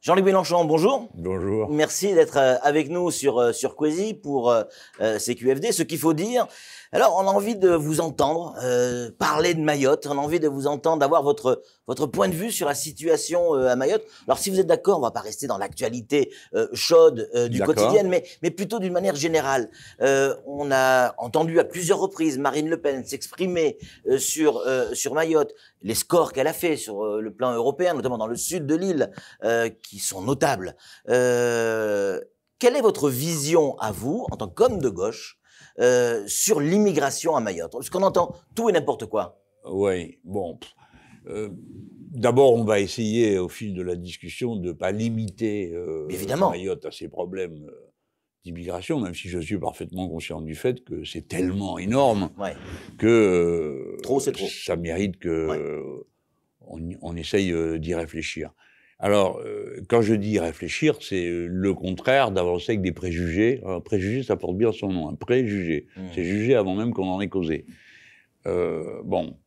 Jean-Luc Mélenchon, bonjour. Bonjour. Merci d'être avec nous sur Kwesi pour CQFD. Ce qu'il faut dire, alors on a envie de vous entendre parler de Mayotte, on a envie de vous entendre, d'avoir votre point de vue sur la situation à Mayotte. Alors si vous êtes d'accord, on va pas rester dans l'actualité chaude du quotidien, mais plutôt d'une manière générale. On a entendu à plusieurs reprises Marine Le Pen s'exprimer sur Mayotte, les scores qu'elle a fait sur le plan européen, notamment dans le sud de l'île, qui sont notables. Quelle est votre vision à vous, en tant qu'homme de gauche, sur l'immigration à Mayotte? Parce qu'on entend tout et n'importe quoi. Oui, bon. D'abord, on va essayer, au fil de la discussion, de ne pas limiter Mayotte à ses problèmes d'immigration, même si je suis parfaitement conscient du fait que c'est tellement énorme que ça mérite qu'on essaye d'y réfléchir. Alors, quand je dis réfléchir, c'est le contraire d'avancer avec des préjugés. Un préjugé, ça porte bien son nom, un préjugé. C'est jugé avant même qu'on en ait causé. Bon,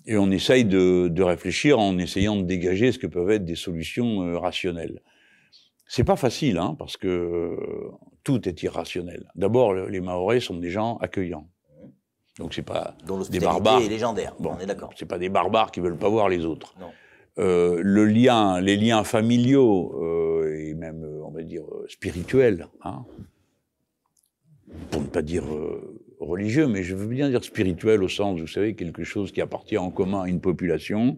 et on essaye de réfléchir en essayant de dégager ce que peuvent être des solutions rationnelles. C'est pas facile, hein, parce que tout est irrationnel. D'abord, les Mahorais sont des gens accueillants. Donc c'est pas des barbares. Est légendaire, bon, on est d'accord. C'est pas des barbares qui veulent pas voir les autres. Non. Les liens familiaux et même, on va dire, spirituels, hein, pour ne pas dire religieux, mais je veux bien dire spirituel au sens, vous savez, quelque chose qui appartient en commun à une population,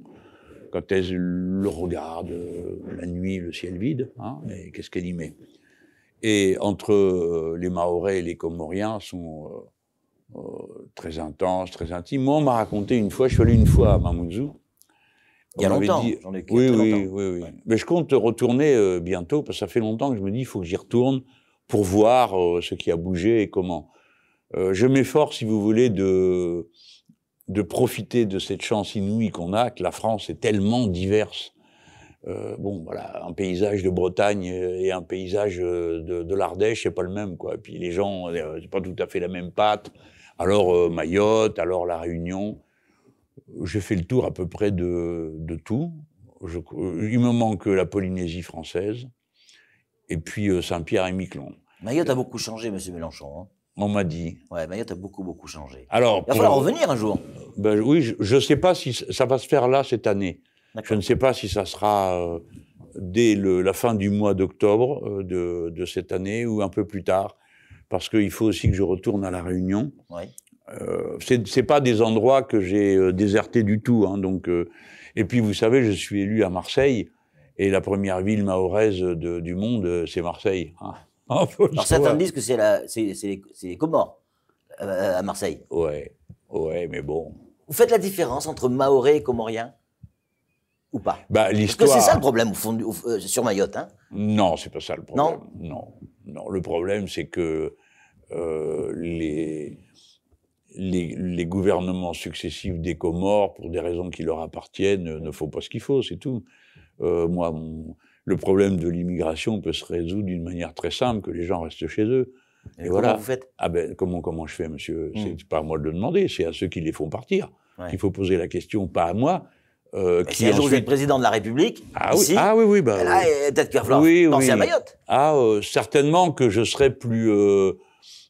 quand elle le regarde la nuit, le ciel vide, hein, et qu'est-ce qu'elle y met. Et entre les Mahorais et les Comoriens sont très intenses, très intimes. Moi, on m'a raconté une fois, je suis allé une fois à Mamoudzou. Il y a longtemps, oui. Mais je compte retourner bientôt, parce que ça fait longtemps que je me dis, il faut que j'y retourne pour voir ce qui a bougé et comment. Je m'efforce, si vous voulez, de profiter de cette chance inouïe qu'on a, que la France est tellement diverse. Bon, voilà, un paysage de Bretagne et un paysage de l'Ardèche, c'est pas le même, quoi. Et puis les gens, c'est pas tout à fait la même patte. Alors Mayotte, alors La Réunion. J'ai fait le tour à peu près de tout. Il me manque la Polynésie française et puis Saint-Pierre et Miquelon. Mayotte a beaucoup changé, monsieur Mélenchon. Hein. On m'a dit. Ouais, Mayotte a beaucoup changé. Alors, il va falloir revenir un jour. Ben, oui, je ne sais pas si ça va se faire là cette année. Je ne sais pas si ça sera dès la fin du mois d'octobre de cette année ou un peu plus tard, parce qu'il faut aussi que je retourne à La Réunion. Ouais. C'est pas des endroits que j'ai désertés du tout, hein, donc et puis vous savez, je suis élu à Marseille et la première ville mahoraise du monde, c'est Marseille. Hein. Alors certains disent que c'est les Comores à Marseille. Ouais, mais bon. Vous faites la différence entre Mahorais et Comoriens ou pas? Bah, l'histoire. Parce que c'est ça le problème au fond, sur Mayotte, hein? Non, c'est pas ça le problème. Non. Non. Le problème, c'est que les gouvernements successifs des Comores, pour des raisons qui leur appartiennent, ne font pas ce qu'il faut, c'est tout. Le problème de l'immigration peut se résoudre d'une manière très simple, que les gens restent chez eux. Et voilà. Comment vous faites? Ah ben, comment je fais, monsieur? C'est pas à moi de le demander, c'est à ceux qui les font partir. Ouais. Il faut poser la question, pas à moi. Si un jour vous êtes président de la République, ici, oui. Bah, là, peut-être qu'il va falloir penser à Mayotte. Certainement que je serais plus...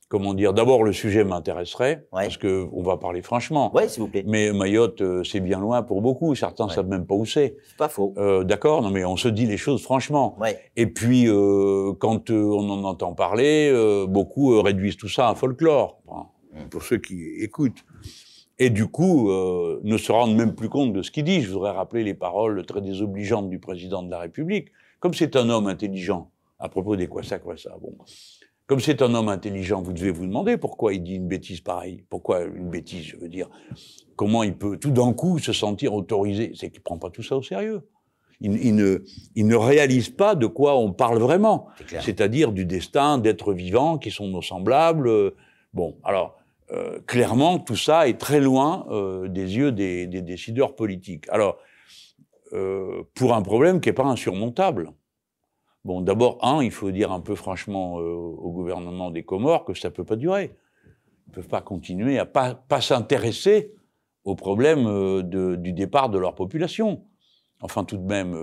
comment dire, d'abord le sujet m'intéresserait, parce qu'on va parler franchement. Oui, s'il vous plaît. Mais Mayotte, c'est bien loin pour beaucoup, certains savent même pas où c'est. C'est pas faux. D'accord, non mais on se dit les choses franchement. Ouais. Et puis, quand on en entend parler, beaucoup réduisent tout ça à un folklore, pour ceux qui écoutent. Et du coup, ne se rendent même plus compte de ce qu'il dit. Je voudrais rappeler les paroles très désobligeantes du président de la République. Comme c'est un homme intelligent, à propos des quoi ça, bon... Comme c'est un homme intelligent, vous devez vous demander pourquoi il dit une bêtise pareille. Pourquoi une bêtise, je veux dire. Comment il peut tout d'un coup se sentir autorisé? C'est qu'il ne prend pas tout ça au sérieux. Il ne réalise pas de quoi on parle vraiment. C'est-à-dire du destin d'êtres vivants qui sont nos semblables. Bon, alors, clairement, tout ça est très loin des yeux des décideurs politiques. Alors, pour un problème qui n'est pas insurmontable. Bon, d'abord, il faut dire un peu franchement au gouvernement des Comores que ça ne peut pas durer. Ils ne peuvent pas continuer à pas s'intéresser au problème du départ de leur population. Enfin, tout de même...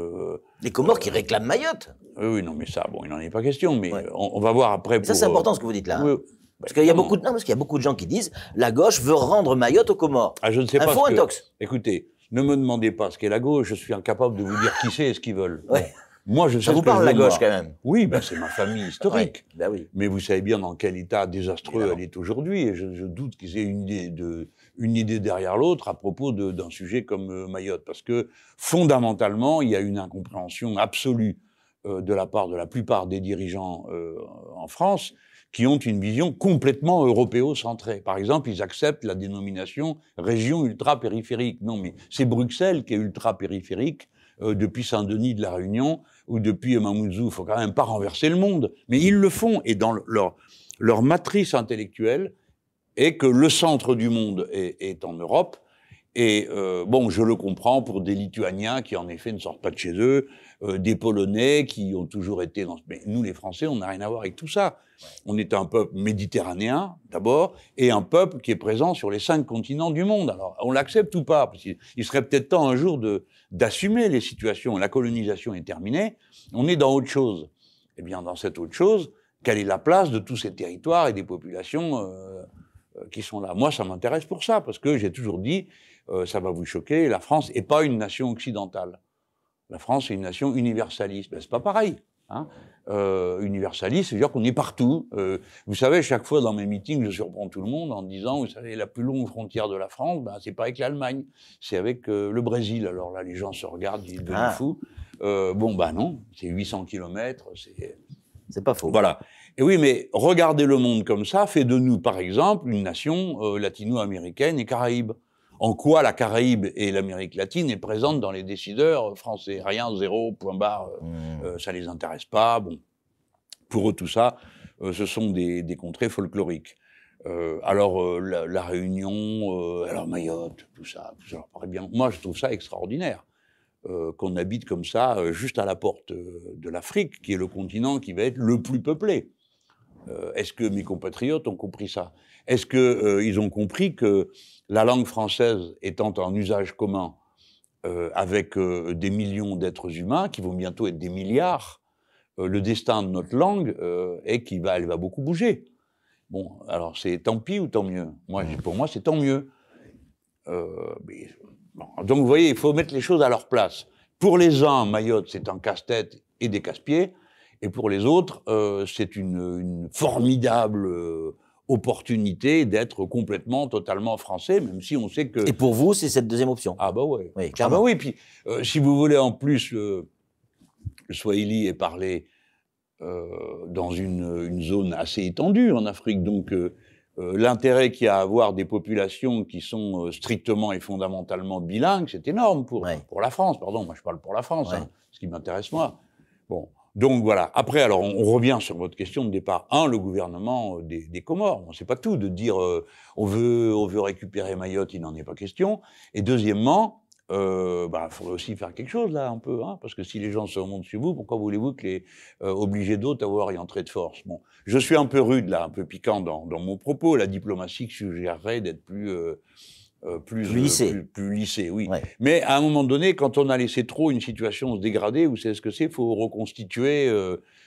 les Comores qui réclament Mayotte. Oui, non, mais ça, bon, il n'en est pas question, mais on va voir après. Mais ça, c'est important ce que vous dites là. Oui, parce qu'il y a beaucoup de gens qui disent la gauche veut rendre Mayotte aux Comores. Ah, je ne sais pas. Info, intox. Écoutez, ne me demandez pas ce qu'est la gauche, je suis incapable de vous dire qui c'est et ce qu'ils veulent. Ouais. Bon. Moi, je sais ça vous parle la gauche quand même. Oui, ben, c'est ma famille historique. Ouais, ben oui. Mais vous savez bien dans quel état désastreux elle est aujourd'hui, et je doute qu'ils aient une idée derrière l'autre à propos d'un sujet comme Mayotte, parce que fondamentalement, il y a une incompréhension absolue de la part de la plupart des dirigeants en France, qui ont une vision complètement européocentrée. Par exemple, ils acceptent la dénomination région ultra-périphérique. Non, mais c'est Bruxelles qui est ultra-périphérique depuis Saint-Denis de la Réunion ou depuis Mamoudzou. Il faut quand même pas renverser le monde. Mais ils le font. Et dans leur matrice intellectuelle est que le centre du monde est en Europe. Et bon, je le comprends pour des Lituaniens qui, en effet, ne sortent pas de chez eux, des Polonais qui ont toujours été dans... Mais nous, les Français, on n'a rien à voir avec tout ça. On est un peuple méditerranéen, d'abord, et un peuple qui est présent sur les 5 continents du monde. Alors, on l'accepte ou pas, parce qu'il serait peut-être temps un jour d'assumer les situations. La colonisation est terminée, on est dans autre chose. Eh bien, dans cette autre chose, quelle est la place de tous ces territoires et des populations qui sont là? Moi, ça m'intéresse pour ça, parce que j'ai toujours dit, ça va vous choquer, la France n'est pas une nation occidentale. La France est une nation universaliste. Ben, c'est pas pareil. Hein. Universaliste, c'est-à-dire qu'on est partout. Vous savez, chaque fois dans mes meetings, je surprends tout le monde en disant, vous savez, la plus longue frontière de la France, ben, c'est pas avec l'Allemagne, c'est avec le Brésil. Alors là, les gens se regardent, ils deviennent fous. Bon, ben non, c'est 800 kilomètres, c'est pas faux. Voilà. Et oui, mais regarder le monde comme ça fait de nous, par exemple, une nation latino-américaine et caraïbe. En quoi la Caraïbe et l'Amérique latine est présente dans les décideurs français? Rien, zéro, point barre, ça les intéresse pas. Bon, pour eux, tout ça, ce sont des contrées folkloriques. Alors, la Réunion, alors Mayotte, tout ça leur paraît bien. Moi, je trouve ça extraordinaire. Qu'on habite comme ça, juste à la porte de l'Afrique, qui est le continent qui va être le plus peuplé. Est-ce que mes compatriotes ont compris ça? Est-ce qu'ils ont compris que la langue française étant en usage commun avec des millions d'êtres humains, qui vont bientôt être des milliards, le destin de notre langue est elle va beaucoup bouger. Bon, alors c'est tant pis ou tant mieux? Pour moi, c'est tant mieux. Bon, donc vous voyez, il faut mettre les choses à leur place. Pour les uns, Mayotte, c'est un casse-tête et des casse-pieds. Et pour les autres, c'est une formidable opportunité d'être complètement, totalement français, même si on sait que... Et pour vous, c'est cette deuxième option? Ah bah ouais. Oui, ah bah oui, puis si vous voulez, en plus, le Swahili est parlé dans une zone assez étendue en Afrique, donc l'intérêt qu'il y a à avoir des populations qui sont strictement et fondamentalement bilingues, c'est énorme pour la France. Pardon, moi je parle pour la France, ce qui m'intéresse moi. Bon. Donc voilà. Après, alors on revient sur votre question de départ. Le gouvernement des Comores. Bon, c'est pas tout de dire on veut récupérer Mayotte, il n'en est pas question. Et deuxièmement, faudrait aussi faire quelque chose là un peu, hein, parce que si les gens se remontent sur vous, pourquoi voulez-vous que les obligés d'autres avoir y entrer de force? Bon, je suis un peu rude là, un peu piquant dans mon propos. La diplomatie suggérerait d'être plus lissé, oui. Ouais. Mais à un moment donné, quand on a laissé trop une situation se dégrader, vous savez ce que c'est? Il faut reconstituer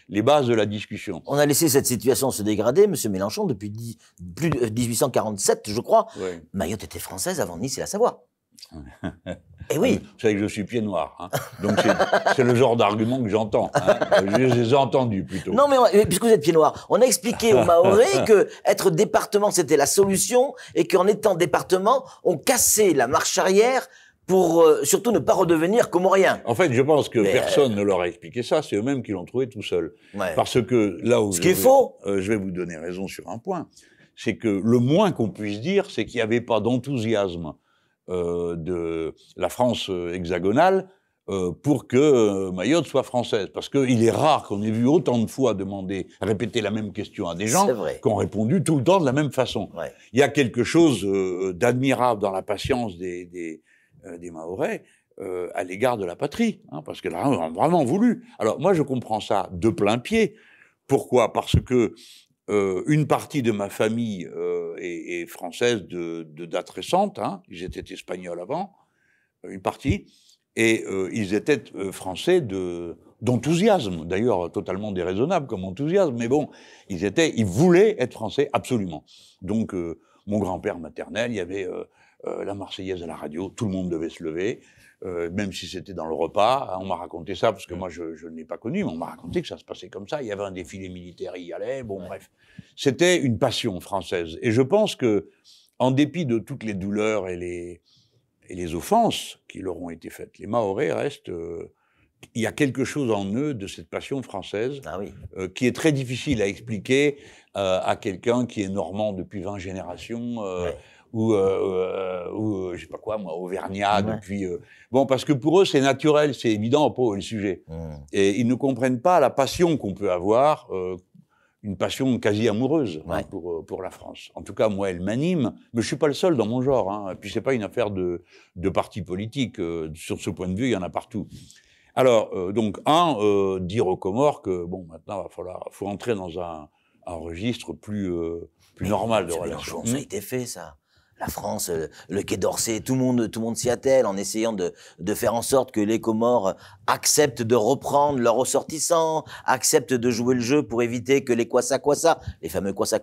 les bases de la discussion. On a laissé cette situation se dégrader, M. Mélenchon, depuis 1847, je crois. Ouais. Mayotte était française avant Nice et la Savoie. Et oui. Vous savez que je suis pied noir, hein. Donc c'est le genre d'argument que j'entends. Hein. Je les ai entendus plutôt. Non, mais puisque vous êtes pied noir, on a expliqué aux Mahorais que être département c'était la solution et qu'en étant département, on cassait la marche arrière pour surtout ne pas redevenir comorien. En fait, je pense que personne ne leur a expliqué ça, c'est eux-mêmes qui l'ont trouvé tout seuls. Ouais. Parce que là où je vais vous donner raison sur un point, c'est que le moins qu'on puisse dire, c'est qu'il n'y avait pas d'enthousiasme de la France hexagonale pour que Mayotte soit française. Parce qu'il est rare qu'on ait vu autant de fois répéter la même question à des gens qui ont répondu tout le temps de la même façon. Ouais. Il y a quelque chose d'admirable dans la patience des Mahorais à l'égard de la patrie, hein, parce qu'elle a vraiment voulu. Alors moi, je comprends ça de plein pied. Pourquoi? Parce que une partie de ma famille est française de date récente, hein, j'étais espagnol avant, une partie, Et ils étaient français d'enthousiasme, d'ailleurs totalement déraisonnable comme enthousiasme, mais bon, ils voulaient être français absolument. Donc, mon grand-père maternel, il y avait la Marseillaise à la radio, tout le monde devait se lever, même si c'était dans le repas. On m'a raconté ça, parce que moi, je ne l'ai pas connu, mais on m'a raconté que ça se passait comme ça. Il y avait un défilé militaire, il y allait, bon, bref. C'était une passion française. Et je pense que, en dépit de toutes les douleurs et les offenses qui leur ont été faites, les Mahorais restent... il y a quelque chose en eux de cette passion française qui est très difficile à expliquer à quelqu'un qui est normand depuis 20 générations ou je sais pas quoi, moi, auvergnat depuis... bon, parce que pour eux, c'est naturel, c'est évident pour eux, le sujet. Et ils ne comprennent pas la passion qu'on peut avoir, une passion quasi amoureuse pour la France. En tout cas, moi, elle m'anime, mais je suis pas le seul dans mon genre. Hein. Et puis, c'est pas une affaire de parti politique. Sur ce point de vue, il y en a partout. Alors, donc, dire aux Comores que, bon, maintenant, faut entrer dans un registre plus normal de relations. Ça a été fait, ça. La France, le Quai d'Orsay, tout le monde s'y attelle en essayant de faire en sorte que les Comores acceptent de reprendre leurs ressortissants, acceptent de jouer le jeu pour éviter que les Kwassa, les fameux Kwassa,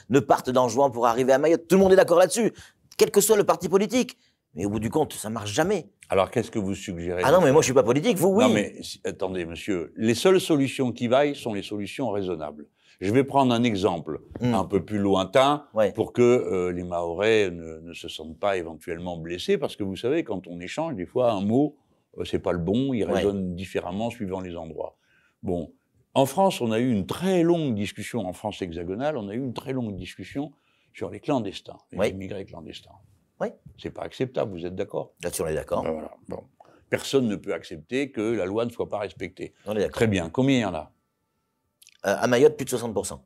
ne partent dans Juan pour arriver à Mayotte. Tout le monde est d'accord là-dessus, quel que soit le parti politique. Mais au bout du compte, ça marche jamais. Alors, qu'est-ce que vous suggérez? Ah non, mais moi, je suis pas politique, vous, oui. Non, mais attendez, monsieur, les seules solutions qui vaillent sont les solutions raisonnables. Je vais prendre un exemple un peu plus lointain pour que les Mahorais ne se sentent pas éventuellement blessés, parce que vous savez, quand on échange, des fois, un mot, c'est pas le bon, il résonne différemment suivant les endroits. Bon, en France, on a eu une très longue discussion, en France hexagonale, on a eu une très longue discussion sur les clandestins, les immigrés clandestins. C'est pas acceptable, vous êtes d'accord? Là-dessus, on est d'accord. Ben voilà. Bon. Personne ne peut accepter que la loi ne soit pas respectée. On est d'accord. Très bien. Combien il y en a? À Mayotte, plus de 60%.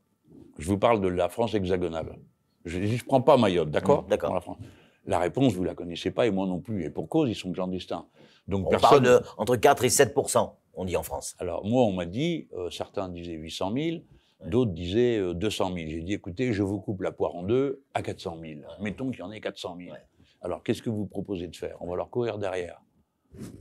Je vous parle de la France hexagonale. Je ne prends pas Mayotte, d'accord? D'accord. La réponse, vous ne la connaissez pas, et moi non plus. Et pour cause, ils sont clandestins. Donc, on parle de entre 4 et 7%, on dit en France. Alors, moi, on m'a dit, certains disaient 800 000, d'autres disaient 200 000. J'ai dit, écoutez, je vous coupe la poire en deux à 400 000. Mettons qu'il y en ait 400 000. Alors, qu'est-ce que vous proposez de faire? On va leur courir derrière.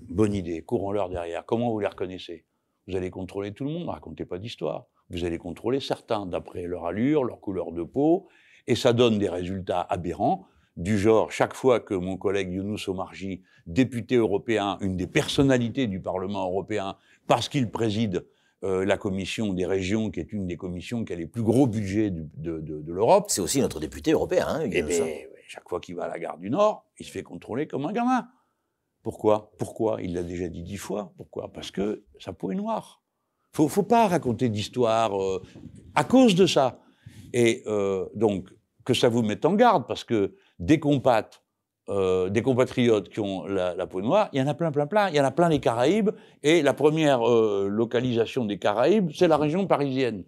Bonne idée, courons-leur derrière. Comment vous les reconnaissez? Vous allez contrôler tout le monde, ne racontez pas d'histoire. Vous allez contrôler certains, d'après leur allure, leur couleur de peau, et ça donne des résultats aberrants, du genre, chaque fois que mon collègue Younous Omarjee, député européen, une des personnalités du Parlement européen, parce qu'il préside la commission des régions, qui est une des commissions qui a les plus gros budgets de l'Europe. C'est aussi notre député européen, hein, chaque fois qu'il va à la gare du Nord, il se fait contrôler comme un gamin. Pourquoi? Il l'a déjà dit 10 fois. Pourquoi? Parce que sa peau est noire. Faut pas raconter d'histoire à cause de ça. Et donc, que ça vous mette en garde, parce que des compatriotes qui ont la peau noire, il y en a plein. Il y en a plein les Caraïbes, et la première localisation des Caraïbes, c'est la région parisienne.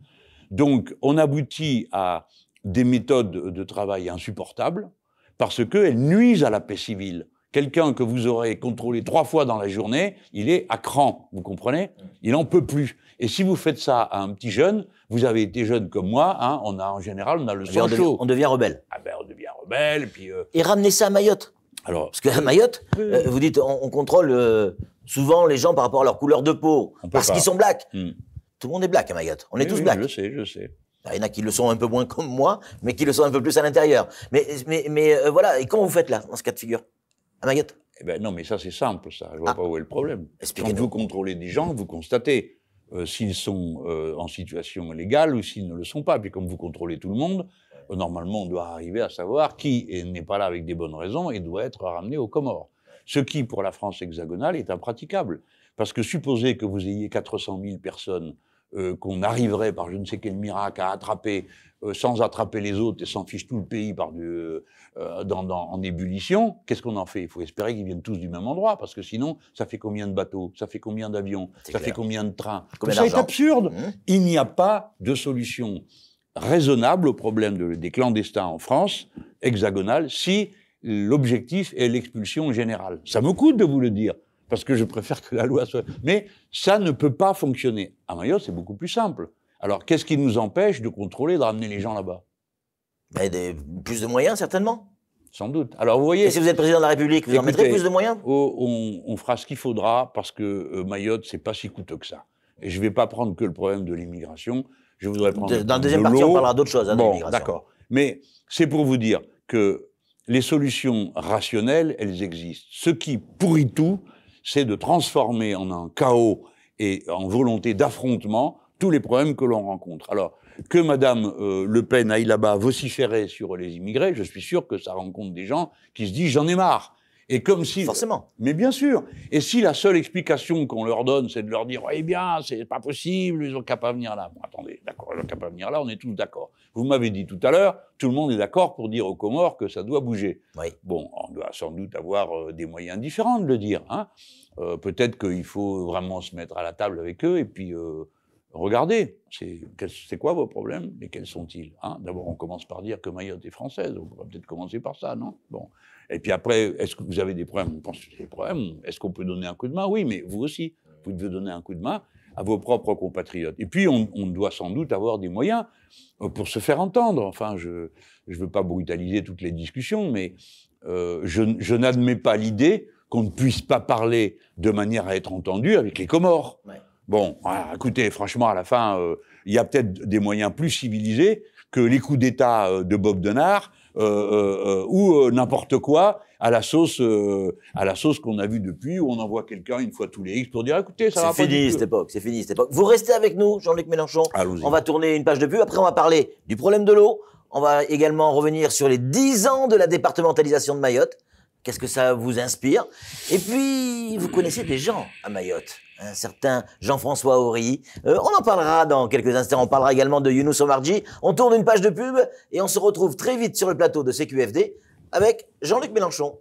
Donc, on aboutit à des méthodes de travail insupportables, parce qu'elles nuisent à la paix civile. Quelqu'un que vous aurez contrôlé 3 fois dans la journée, il est à cran, vous comprenez? Il n'en peut plus. Et si vous faites ça à un petit jeune, vous avez été jeune comme moi, hein, en général, on a le sang chaud. On devient rebelle. Ah ben, on devient rebelle, puis... Et ramenez ça à Mayotte. Alors, parce qu'à Mayotte, vous dites, on contrôle souvent les gens par rapport à leur couleur de peau, parce qu'ils sont blacks. Tout le monde est black à Mayotte. On est tous blacks. Je sais. Il y en a qui le sont un peu moins comme moi, mais qui le sont un peu plus à l'intérieur. Mais voilà, et comment vous faites là, dans ce cas de figure? À Mayotte? Eh ben non, mais ça c'est simple, ça. Je vois pas où est le problème. Expliquez-nous. Quand vous contrôlez des gens, vous constatez s'ils sont en situation légale ou s'ils ne le sont pas. Puis comme vous contrôlez tout le monde, normalement on doit arriver à savoir qui n'est pas là avec des bonnes raisons et doit être ramené aux Comores. Ce qui, pour la France hexagonale, est impraticable. Parce que supposez que vous ayez 400 000 personnes qu'on arriverait par je ne sais quel miracle à attraper sans attraper les autres et s'en fiche tout le pays en ébullition, qu'est-ce qu'on en fait? Il faut espérer qu'ils viennent tous du même endroit, parce que sinon, ça fait combien de bateaux? Ça fait combien d'avions? Ça fait combien de trains? Tout ça est absurde. Il n'y a pas de solution raisonnable au problème des clandestins en France hexagonale si l'objectif est l'expulsion générale. Ça me coûte de vous le dire, parce que je préfère que la loi soit... Mais ça ne peut pas fonctionner. À Mayotte, c'est beaucoup plus simple. Alors, qu'est-ce qui nous empêche de contrôler, de ramener les gens là-bas? Plus de moyens, certainement. sans doute. Alors vous voyez... Et si vous êtes président de la République, vous en mettrez plus de moyens? On fera ce qu'il faudra, parce que Mayotte, c'est pas si coûteux que ça. Et je vais pas prendre que le problème de l'immigration, je voudrais prendre... Dans la deuxième partie, on parlera d'autres choses, hein, de l'immigration. D'accord. Mais c'est pour vous dire que les solutions rationnelles, elles existent. Ce qui pourrit tout, c'est de transformer en un chaos et en volonté d'affrontement tous les problèmes que l'on rencontre. Alors, que Madame Le Pen aille là-bas vociférer sur les immigrés, je suis sûr que ça rencontre des gens qui se disent « j'en ai marre ». Et comme si... Forcément. Mais bien sûr. Et si la seule explication qu'on leur donne, c'est de leur dire « eh bien, c'est pas possible, ils ont qu'à pas venir là ». Bon, attendez, d'accord, ils ont qu'à pas venir là, on est tous d'accord. Vous m'avez dit tout à l'heure, tout le monde est d'accord pour dire aux Comores que ça doit bouger. Oui. Bon, on doit sans doute avoir des moyens différents de le dire. Hein. Peut-être qu'il faut vraiment se mettre à la table avec eux et puis... regardez, c'est quoi vos problèmes et quels sont-ils, hein? D'abord, on commence par dire que Mayotte est française. On pourrait peut-être commencer par ça, non? Bon. Et puis après, est-ce que vous avez des problèmes? On pense que c'est des problèmes. Est-ce qu'on peut donner un coup de main? Oui, mais vous aussi, vous devez donner un coup de main à vos propres compatriotes. Et puis, on doit sans doute avoir des moyens pour se faire entendre. Enfin, je veux pas brutaliser toutes les discussions, mais je n'admets pas l'idée qu'on ne puisse pas parler de manière à être entendu avec les Comores. Ouais. Bon, voilà, écoutez, franchement, à la fin, il y a peut-être des moyens plus civilisés que les coups d'État de Bob Denard ou n'importe quoi à la sauce qu'on a vue depuis, où on envoie quelqu'un une fois tous les X pour dire, écoutez, ça va pas. C'est fini cette époque, c'est fini cette époque. Vous restez avec nous, Jean-Luc Mélenchon. On va tourner une page de pub. Après, on va parler du problème de l'eau. On va également revenir sur les 10 ans de la départementalisation de Mayotte. Qu'est-ce que ça vous inspire? Et puis, vous connaissez des gens à Mayotte, un certain Jean-François Horry. On en parlera dans quelques instants. On parlera également de Younous Omarji. On tourne une page de pub et on se retrouve très vite sur le plateau de CQFD avec Jean-Luc Mélenchon.